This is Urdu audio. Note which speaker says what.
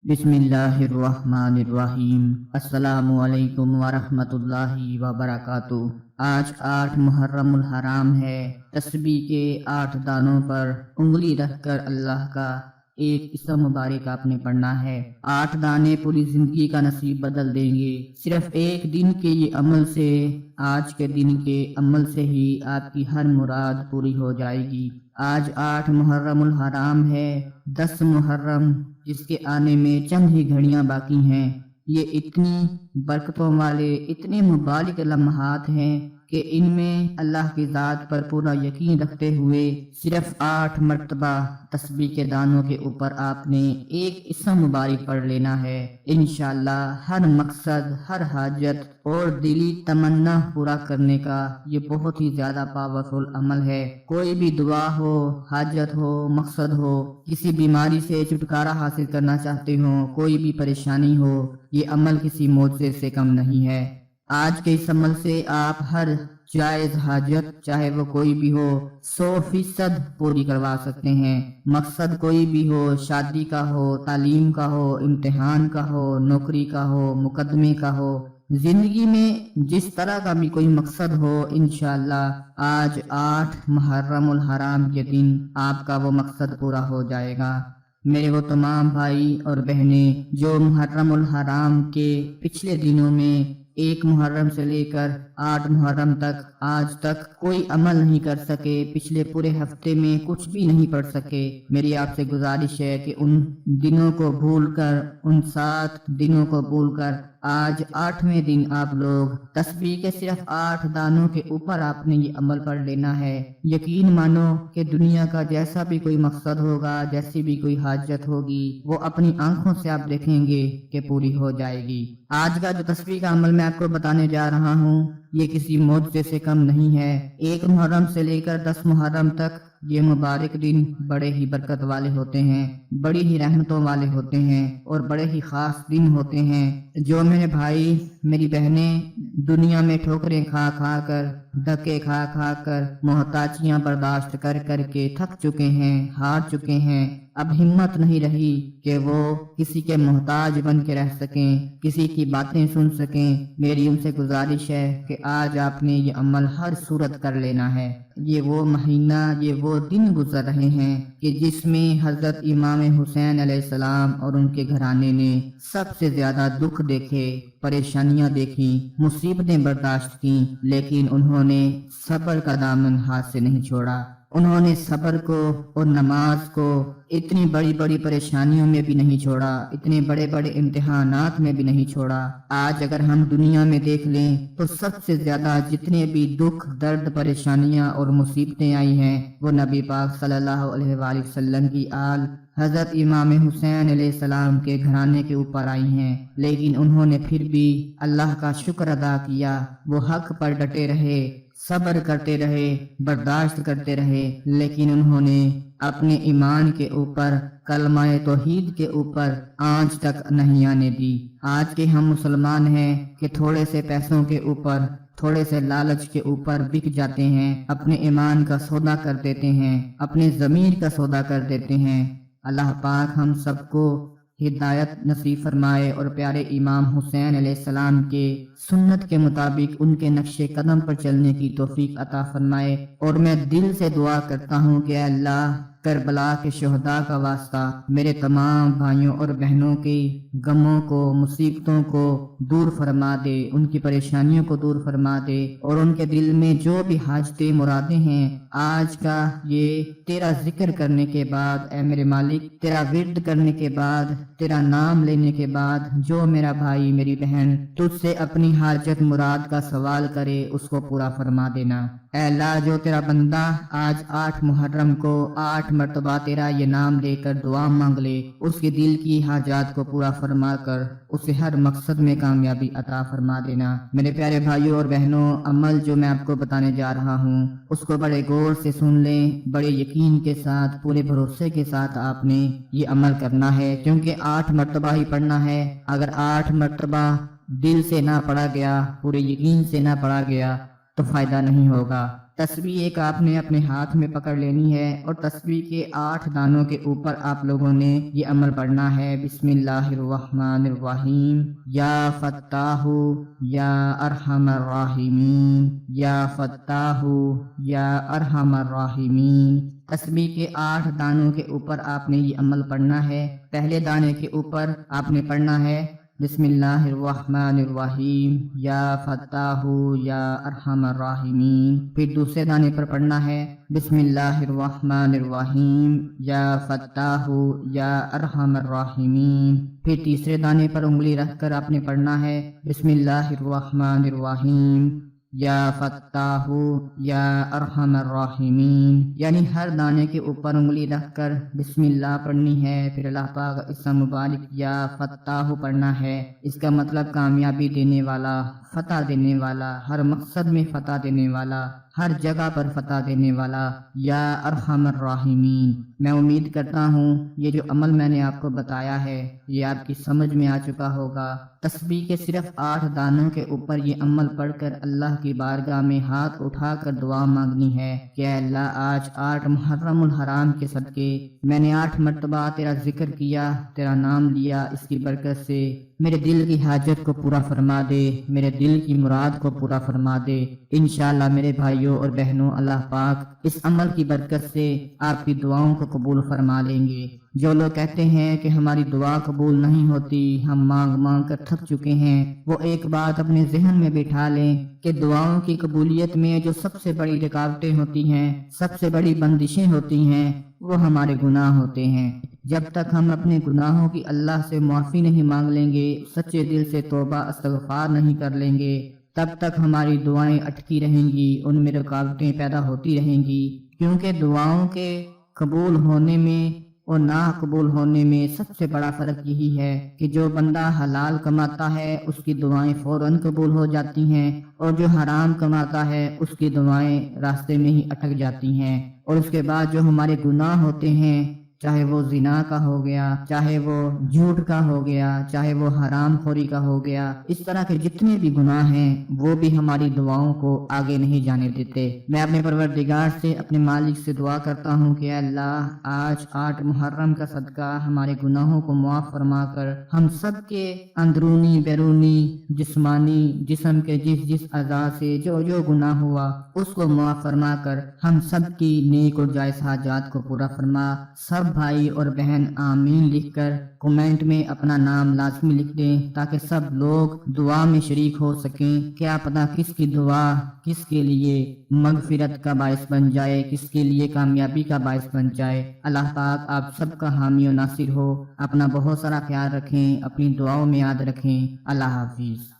Speaker 1: بسم اللہ الرحمن الرحیم۔ السلام علیکم ورحمۃ اللہ وبرکاتہ۔ آج 8 محرم الحرام ہے۔ تسبیح کے 8 دانوں پر انگلی رکھ کر اللہ کا ایک اسم مبارک آپ نے پڑھنا ہے۔ 8 دانے پوری زندگی کا نصیب بدل دیں گے۔ صرف ایک دن کے یہ عمل سے، آج کے دن کے عمل سے ہی آپ کی ہر مراد پوری ہو جائے گی۔ آج 8 محرم الحرام ہے۔ 10 محرم جس کے آنے میں چند ہی گھڑیاں باقی ہیں، یہ اتنی برکتوں والے، اتنے مبارک لمحات ہیں کہ ان میں اللہ کی ذات پر پورا یقین رکھتے ہوئے صرف 8 مرتبہ تسبیح کے دانوں کے اوپر آپ نے ایک اسم مبارک پڑھ لینا ہے۔ انشاءاللہ ہر مقصد، ہر حاجت اور دلی تمنا پورا کرنے کا یہ بہت ہی زیادہ پاورفل عمل ہے۔ کوئی بھی دعا ہو، حاجت ہو، مقصد ہو، کسی بیماری سے چھٹکارا حاصل کرنا چاہتے ہو، کوئی بھی پریشانی ہو، یہ عمل کسی معجزے سے کم نہیں ہے۔ آج کے اس عمل سے آپ ہر جائز حاجت، چاہے وہ کوئی بھی ہو، 100% پوری کروا سکتے ہیں۔ مقصد کوئی بھی ہو، شادی کا ہو، تعلیم کا ہو، امتحان کا ہو، نوکری کا ہو، مقدمے کا ہو، زندگی میں جس طرح کا بھی کوئی مقصد ہو، انشاءاللہ آج 8 محرم الحرام کے دن آپ کا وہ مقصد پورا ہو جائے گا۔ میرے وہ تمام بھائی اور بہنیں جو محرم الحرام کے پچھلے دنوں میں 1 محرم سے لے کر 8 محرم تک آج تک کوئی عمل نہیں کر سکے، پچھلے پورے ہفتے میں کچھ بھی نہیں پڑھ سکے، میری آپ سے گزارش ہے کہ ان دنوں کو بھول کر، ان 7 دنوں کو بھول کر آج 8ویں دن آپ لوگ تسبیح کے صرف 8 دانوں کے اوپر آپ نے یہ عمل پڑھ لینا ہے۔ یقین مانو کہ دنیا کا جیسا بھی کوئی مقصد ہوگا، جیسی بھی کوئی حاجت ہوگی، وہ اپنی آنکھوں سے آپ دیکھیں گے کہ پوری ہو جائے گی۔ آج کا جو تسبیح کا عمل میں آپ کو بتانے جا رہا ہوں، یہ کسی معجزے سے کم نہیں ہے۔ 1 محرم سے لے کر 10 محرم تک یہ مبارک دن بڑے ہی برکت والے ہوتے ہیں، بڑی ہی رحمتوں والے ہوتے ہیں اور بڑے ہی خاص دن ہوتے ہیں۔ جو میرے بھائی، میری بہنیں دنیا میں ٹھوکریں کھا کھا کر، دھکے کھا کھا کر، محتاجیاں برداشت کر کر کے تھک چکے ہیں، ہار چکے ہیں، اب ہمت نہیں رہی کہ وہ کسی کے محتاج بن کے رہ سکیں، کسی کی باتیں سن سکیں، میری ان سے گزارش ہے کہ آج آپ نے یہ عمل ہر صورت کر لینا ہے۔ یہ وہ مہینہ، یہ وہ دن گزر رہے ہیں کہ جس میں حضرت امام حسین علیہ السلام اور ان کے گھرانے نے سب سے زیادہ دکھ دیکھے، پریشانیاں دیکھیں، مصیبتیں برداشت کیں، لیکن انہوں نے صبر کا دامن ہاتھ سے نہیں چھوڑا۔ انہوں نے صبر کو اور نماز کو اتنی بڑی بڑی پریشانیوں میں بھی نہیں چھوڑا، اتنے بڑے بڑے امتحانات میں بھی نہیں چھوڑا۔ آج اگر ہم دنیا میں دیکھ لیں تو سب سے زیادہ جتنے بھی دکھ، درد، پریشانیاں اور مصیبتیں آئی ہیں، وہ نبی پاک صلی اللہ علیہ وآلہ وسلم کی آل حضرت امام حسین علیہ السلام کے گھرانے کے اوپر آئی ہیں، لیکن انہوں نے پھر بھی اللہ کا شکر ادا کیا، وہ حق پر ڈٹے رہے، صبر کرتے رہے، برداشت کرتے رہے، لیکن انہوں نے اپنے ایمان کے اوپر، کلمہ توحید کے اوپر آنچ تک نہیں آنے دی۔ آج کے ہم مسلمان ہیں کہ تھوڑے سے پیسوں کے اوپر، تھوڑے سے لالچ کے اوپر بک جاتے ہیں، اپنے ایمان کا سودا کر دیتے ہیں، اپنے ضمیر کا سودا کر دیتے ہیں۔ اللہ پاک ہم سب کو ہدایت نصیب فرمائے اور پیارے امام حسین علیہ السلام کے سنت کے مطابق ان کے نقش قدم پر چلنے کی توفیق عطا فرمائے۔ اور میں دل سے دعا کرتا ہوں کہ اے اللہ، کربلا کے شہداء کا واسطہ میرے تمام بھائیوں اور بہنوں کی غموں کو، مصیبتوں کو دور فرما دے، ان کی پریشانیوں کو دور فرما دے، اور ان کے دل میں جو بھی حاجتیں، مرادیں ہیں، آج کا یہ تیرا ذکر کرنے کے بعد اے میرے مالک، تیرا ورد کرنے کے بعد، تیرا نام لینے کے بعد جو میرا بھائی، میری بہن تجھ سے اپنی حاجت مراد کا سوال کرے، اس کو پورا فرما دینا۔ اے اللہ، جو تیرا بندہ آج 8 محرم کو 8 مرتبہ تیرا یہ نام لے کر دعا مانگ لے، اس کے دل کی حاجات کو پورا فرما کر اسے ہر مقصد میں کامیابی عطا فرما دینا۔ میرے پیارے بھائیوں اور بہنوں، عمل جو میں آپ کو بتانے جا رہا ہوں اس کو بڑے غور سے سن لیں، بڑے یقین کے ساتھ، پورے بھروسے کے ساتھ آپ نے یہ عمل کرنا ہے، کیونکہ 8 مرتبہ ہی پڑھنا ہے۔ اگر 8 مرتبہ دل سے نہ پڑھا گیا، پورے یقین سے نہ پڑھا گیا تو فائدہ نہیں ہوگا۔ تسبیح ایک آپ نے اپنے ہاتھ میں پکڑ لینی ہے اور تسبیح کے 8 دانوں کے اوپر آپ لوگوں نے یہ عمل پڑھنا ہے۔ بسم اللہ الرحمن الرحیم، یا فتاح یا ارحم الراحمین، یا فتاح یا ارحم الراحمین۔ تسبیح کے 8 دانوں کے اوپر آپ نے یہ عمل پڑھنا ہے۔ پہلے دانے کے اوپر آپ نے پڑھنا ہے بسم اللہ الرحمن الرحیم، یا فتاح یا ارحم الراحمین۔ پھر دوسرے دانے پر پڑھنا ہے بسم اللہ الرحمن الرحیم، یا فتاح یا ارحم الراحمین۔ پھر تیسرے دانے پر انگلی رکھ کر آپ نے پڑھنا ہے بسم اللہ الرحمن الرحیم، یا فتاح یا ارحم الراحمین۔ یعنی ہر دانے کے اوپر انگلی رکھ کر بسم اللہ پڑھنی ہے، پھر اللہ پاک کا اسم مبارک یا فتاح پڑھنا ہے۔ اس کا مطلب کامیابی دینے والا، فتح دینے والا، ہر مقصد میں فتح دینے والا، ہر جگہ پر فتح دینے والا، یا ارحم الراحمین۔ میں امید کرتا ہوں یہ جو عمل میں نے آپ کو بتایا ہے یہ آپ کی سمجھ میں آ چکا ہوگا۔ تسبیح کے صرف 8 دانوں کے اوپر یہ عمل پڑھ کر اللہ کی بارگاہ میں ہاتھ اٹھا کر دعا مانگنی ہے کہ اے اللہ، آج 8 محرم الحرام کے صدقے میں نے 8 مرتبہ تیرا ذکر کیا، تیرا نام لیا، اس کی برکت سے میرے دل کی حاجت کو پورا فرما دے، میرے دل کی مراد کو پورا فرما دے۔ انشاءاللہ میرے بھائیوں اور بہنوں، اللہ پاک اس عمل کی برکت سے آپ کی دعاؤں کو قبول فرما لیں گے۔ جو لوگ کہتے ہیں کہ ہماری دعا قبول نہیں ہوتی، ہم مانگ مانگ کر تھک چکے ہیں، وہ ایک بات اپنے ذہن میں بٹھا لیں کہ دعاؤں کی قبولیت میں جو سب سے بڑی رکاوٹیں ہوتی ہیں، سب سے بڑی بندشیں ہوتی ہیں، وہ ہمارے گناہ ہوتے ہیں۔ جب تک ہم اپنے گناہوں کی اللہ سے معافی نہیں مانگ لیں گے، سچے دل سے توبہ استغفار نہیں کر لیں گے، تب تک ہماری دعائیں اٹکی رہیں گی، ان میں رکاوٹیں پیدا ہوتی رہیں گی۔ کیونکہ دعاؤں کے قبول ہونے میں اور نہ قبول ہونے میں سب سے بڑا فرق یہی ہے کہ جو بندہ حلال کماتا ہے اس کی دعائیں فوراً قبول ہو جاتی ہیں، اور جو حرام کماتا ہے اس کی دعائیں راستے میں ہی اٹک جاتی ہیں۔ اور اس کے بعد جو ہمارے گناہ ہوتے ہیں، چاہے وہ زنا کا ہو گیا، چاہے وہ جھوٹ کا ہو گیا، چاہے وہ حرام خوری کا ہو گیا، اس طرح کے جتنے بھی گناہ ہیں وہ بھی ہماری دعاؤں کو آگے نہیں جانے دیتے۔ میں اپنے پروردگار سے، اپنے مالک سے دعا کرتا ہوں کہ اے اللہ، آج 8 محرم کا صدقہ ہمارے گناہوں کو معاف فرما کر ہم سب کے اندرونی بیرونی جسمانی جسم کے جس اعضاء سے جو گناہ ہوا اس کو معاف فرما کر ہم سب کی نیک اور جائز حاجات کو پورا فرما۔ سب بھائی اور بہن آمین لکھ کر کمنٹ میں اپنا نام لازمی لکھ دیں تاکہ سب لوگ دعا میں شریک ہو سکیں۔ کیا پتہ کس کی دعا کس کے لیے مغفرت کا باعث بن جائے، کس کے لیے کامیابی کا باعث بن جائے۔ اللہ پاک آپ سب کا حامی و ناصر ہو۔ اپنا بہت سارا خیال رکھیں، اپنی دعاؤں میں یاد رکھیں۔ اللہ حافظ۔